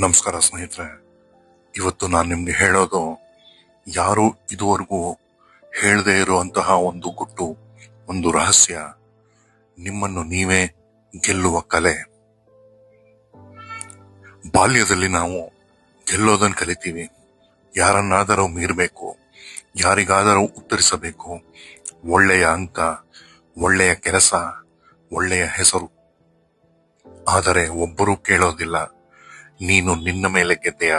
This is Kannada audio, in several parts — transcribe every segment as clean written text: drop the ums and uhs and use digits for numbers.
ನಮಸ್ಕಾರ ಸ್ನೇಹಿತರೆ. ಇವತ್ತು ನಾನು ನಿಮ್ಗೆ ಹೇಳೋದು ಯಾರು ಇದುವರೆಗೂ ಹೇಳದೇ ಇರುವಂತಹ ಒಂದು ಗುಟ್ಟು, ಒಂದು ರಹಸ್ಯ. ನಿಮ್ಮನ್ನು ನೀವೇ ಗೆಲ್ಲುವ ಕಲೆ. ಬಾಲ್ಯದಲ್ಲಿ ನಾವು ಗೆಲ್ಲೋದನ್ನು ಕಲಿತೀವಿ. ಯಾರನ್ನಾದರೂ ಮೀರಬೇಕು, ಯಾರಿಗಾದರೂ ಉತ್ತರಿಸಬೇಕು, ಒಳ್ಳೆಯ ಅಂಕ, ಒಳ್ಳೆಯ ಕೆಲಸ, ಒಳ್ಳೆಯ ಹೆಸರು. ಆದರೆ ಒಬ್ಬರೂ ಕೇಳೋದಿಲ್ಲ, ನೀನು ನಿನ್ನ ಮೇಲೆ ಗೆದ್ದೆಯ?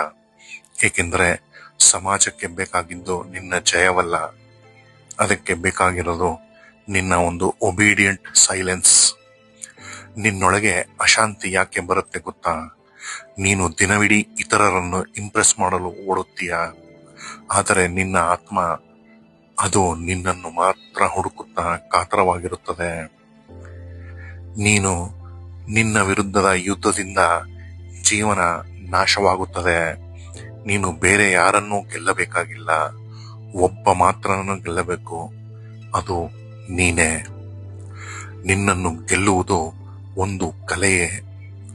ಏಕೆಂದರೆ ಸಮಾಜಕ್ಕೆ ಬೇಕಾಗಿದ್ದು ನಿನ್ನ ಜಯವಲ್ಲ, ಅದಕ್ಕೆ ಬೇಕಾಗಿರೋದು ನಿನ್ನ ಒಂದು ಒಬೀಡಿಯಂಟ್ ಸೈಲೆನ್ಸ್. ನಿನ್ನೊಳಗೆ ಅಶಾಂತಿ ಯಾಕೆ ಬರುತ್ತೆ ಗೊತ್ತಾ? ನೀನು ದಿನವಿಡೀ ಇತರರನ್ನು ಇಂಪ್ರೆಸ್ ಮಾಡಲು ಓಡುತ್ತೀಯ, ಆದರೆ ನಿನ್ನ ಆತ್ಮ ಅದು ನಿನ್ನನ್ನು ಮಾತ್ರ ಹುಡುಕುತ್ತಾ ಕಾತರವಾಗಿರುತ್ತದೆ. ನೀನು ನಿನ್ನ ವಿರುದ್ಧದ ಯುದ್ಧದಿಂದ ಜೀವನ ನಾಶವಾಗುತ್ತದೆ. ನೀನು ಬೇರೆ ಯಾರನ್ನೂ ಗೆಲ್ಲಬೇಕಾಗಿಲ್ಲ, ಒಬ್ಬ ಮಾತ್ರನನ್ನು ಗೆಲ್ಲಬೇಕು, ಅದು ನೀನೇ. ನಿನ್ನನ್ನು ಗೆಲ್ಲುವುದು ಒಂದು ಕಲೆಯೇ,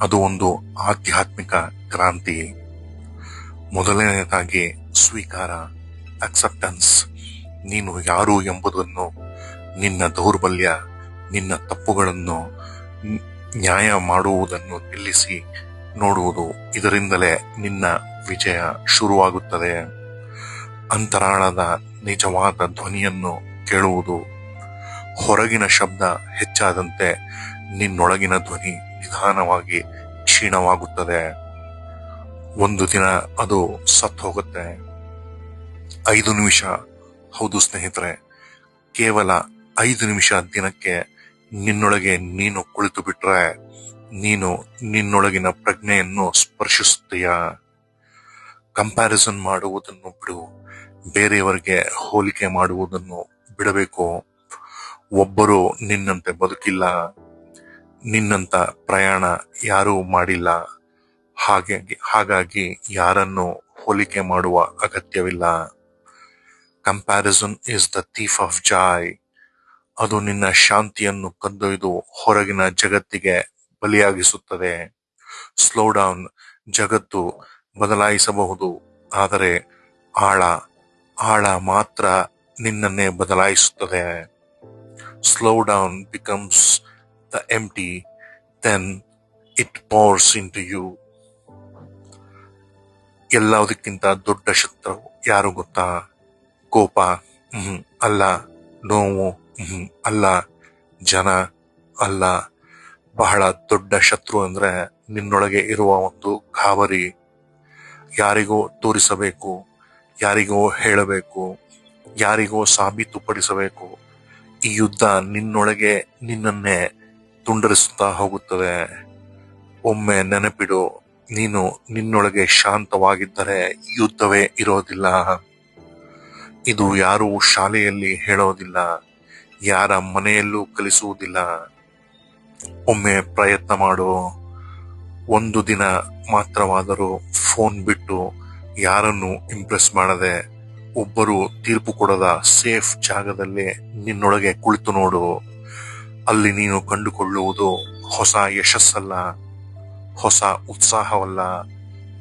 ಅದು ಒಂದು ಆಧ್ಯಾತ್ಮಿಕ ಕ್ರಾಂತಿ. ಮೊದಲನೆಯದಾಗಿ ಸ್ವೀಕಾರ, ಅಕ್ಸೆಪ್ಟೆನ್ಸ್. ನೀನು ಯಾರು ಎಂಬುದನ್ನು, ನಿನ್ನ ದೌರ್ಬಲ್ಯ, ನಿನ್ನ ತಪ್ಪುಗಳನ್ನು ನ್ಯಾಯ ಮಾಡುವುದನ್ನು ನಿಲ್ಲಿಸಿ ನೋಡುವುದು. ಇದರಿಂದಲೇ ನಿನ್ನ ವಿಜಯ ಶುರುವಾಗುತ್ತದೆ. ಅಂತರಾಳದ ನಿಜವಾದ ಧ್ವನಿಯನ್ನು ಕೇಳುವುದು. ಹೊರಗಿನ ಶಬ್ದ ಹೆಚ್ಚಾದಂತೆ ನಿನ್ನೊಳಗಿನ ಧ್ವನಿ ನಿಧಾನವಾಗಿ ಕ್ಷೀಣವಾಗುತ್ತದೆ. ಒಂದು ದಿನ ಅದು ಸತ್ತು ಹೋಗುತ್ತೆ. 5 ನಿಮಿಷ, ಹೌದು ಸ್ನೇಹಿತರೆ, ಕೇವಲ 5 ನಿಮಿಷ ದಿನಕ್ಕೆ ನಿನ್ನೊಳಗೆ ನೀನು ಕುಳಿತು ಬಿಟ್ರೆ ನೀನು ನಿನ್ನೊಳಗಿನ ಪ್ರಜ್ಞೆಯನ್ನು ಸ್ಪರ್ಶಿಸುತ್ತೀಯ. ಕಂಪ್ಯಾರಿಸನ್ ಮಾಡುವುದನ್ನು ಬಿಡು, ಬೇರೆಯವರಿಗೆ ಹೋಲಿಕೆ ಮಾಡುವುದನ್ನು ಬಿಡಬೇಕು. ಒಬ್ಬರು ನಿನ್ನಂತೆ ಬದುಕಿಲ್ಲ, ನಿನ್ನಂತ ಪ್ರಯಾಣ ಯಾರೂ ಮಾಡಿಲ್ಲ. ಹಾಗಾಗಿ ಯಾರನ್ನು ಹೋಲಿಕೆ ಮಾಡುವ ಅಗತ್ಯವಿಲ್ಲ. Comparison is the thief of Joy. ಅದು ನಿನ್ನ ಶಾಂತಿಯನ್ನು ಕದ್ದೊಯ್ದು ಹೊರಗಿನ ಜಗತ್ತಿಗೆ ಬಲಿಯಾಗಿಸುತ್ತದೆ. Slow down. ಜಗತ್ತು ಬದಲಾಯಿಸಬಹುದು, ಆದರೆ ಆಳ ಮಾತ್ರ ನಿನ್ನನ್ನೇ ಬದಲಾಯಿಸುತ್ತದೆ. Slow down becomes the empty, then it pours into you. ಎಲ್ಲದಕ್ಕಿಂತ ದೊಡ್ಡ ಶತ್ರು ಯಾರು ಗೊತ್ತಾ? ಕೋಪ ಅಲ್ಲ, ನೋವು ಅಲ್ಲ, ಜನ ಅಲ್ಲ. ಬಹಳ ದೊಡ್ಡ ಶತ್ರು ಅಂದ್ರೆ ನಿನ್ನೊಳಗೆ ಇರುವ ಒಂದು ಗಾಬರಿ. ಯಾರಿಗೋ ತೋರಿಸಬೇಕು, ಯಾರಿಗೋ ಹೇಳಬೇಕು, ಯಾರಿಗೋ ಸಾಬೀತುಪಡಿಸಬೇಕು. ಈ ಯುದ್ಧ ನಿನ್ನೊಳಗೆ ನಿನ್ನನ್ನೇ ತುಂಡರಿಸುತ್ತಾ ಹೋಗುತ್ತದೆ. ಒಮ್ಮೆ ನೆನಪಿಡು, ನೀನು ನಿನ್ನೊಳಗೆ ಶಾಂತವಾಗಿದ್ದರೆ ಯುದ್ಧವೇ ಇರೋದಿಲ್ಲ. ಇದು ಯಾರೂ ಶಾಲೆಯಲ್ಲಿ ಹೇಳೋದಿಲ್ಲ, ಯಾರ ಮನೆಯಲ್ಲೂ ಕಲಿಸುವುದಿಲ್ಲ. ಒಮ್ಮೆ ಪ್ರಯತ್ನ ಮಾಡು. ಒಂದು ದಿನ ಮಾತ್ರವಾದರೂ ಫೋನ್ ಬಿಟ್ಟು, ಯಾರನ್ನು ಇಂಪ್ರೆಸ್ ಮಾಡದೆ, ಒಬ್ಬರು ತೀರ್ಪು ಕೊಡದ ಸೇಫ್ ಜಾಗದಲ್ಲಿ ನಿನ್ನೊಳಗೆ ಕುಳಿತು ನೋಡು. ಅಲ್ಲಿ ನೀನು ಕಂಡುಕೊಳ್ಳುವುದು ಹೊಸ ಯಶಸ್ಸಲ್ಲ, ಹೊಸ ಉತ್ಸಾಹವಲ್ಲ,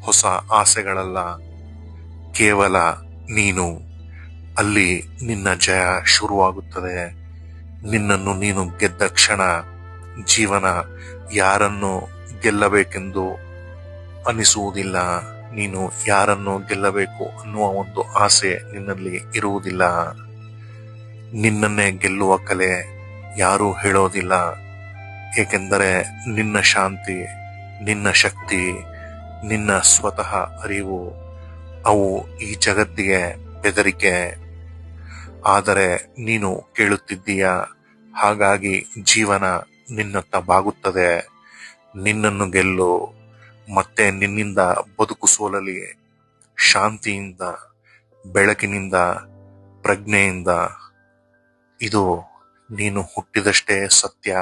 ಹೊಸ ಆಸೆಗಳಲ್ಲ, ಕೇವಲ ನೀನು. ಅಲ್ಲಿ ನಿನ್ನ ಜಯ ಶುರುವಾಗುತ್ತದೆ. ನಿನ್ನನ್ನು ನೀನು ಗೆದ್ದ ಕ್ಷಣ ಜೀವನ ಯಾರನ್ನು ಗೆಲ್ಲಬೇಕೆಂದು ಅನಿಸುವುದಿಲ್ಲ. ನೀನು ಯಾರನ್ನು ಗೆಲ್ಲಬೇಕು ಅನ್ನುವ ಒಂದು ಆಸೆ ನಿನ್ನಲ್ಲಿ ಇರುವುದಿಲ್ಲ. ನಿನ್ನನ್ನೇ ಗೆಲ್ಲುವ ಕಲೆ ಯಾರೂ ಹೇಳೋದಿಲ್ಲ, ಏಕೆಂದರೆ ನಿನ್ನ ಶಾಂತಿ, ನಿನ್ನ ಶಕ್ತಿ, ನಿನ್ನ ಸ್ವತಃ ಅರಿವು, ಅವು ಈ ಜಗತ್ತಿಗೆ ಬೆದರಿಕೆ. ಆದರೆ ನೀನು ಕೇಳುತ್ತಿದ್ದೀಯ, ಹಾಗಾಗಿ ಜೀವನ ನಿನ್ನತ್ತ ಬಾಗುತ್ತದೆ. ನಿನ್ನನ್ನು ಗೆಲ್ಲು, ಮತ್ತೆ ನಿನ್ನಿಂದ ಬದುಕು ಸೋಲಲಿ. ಶಾಂತಿಯಿಂದ, ಬೆಳಕಿನಿಂದ, ಪ್ರಜ್ಞೆಯಿಂದ. ಇದು ನೀನು ಹುಟ್ಟಿದಷ್ಟೇ ಸತ್ಯ.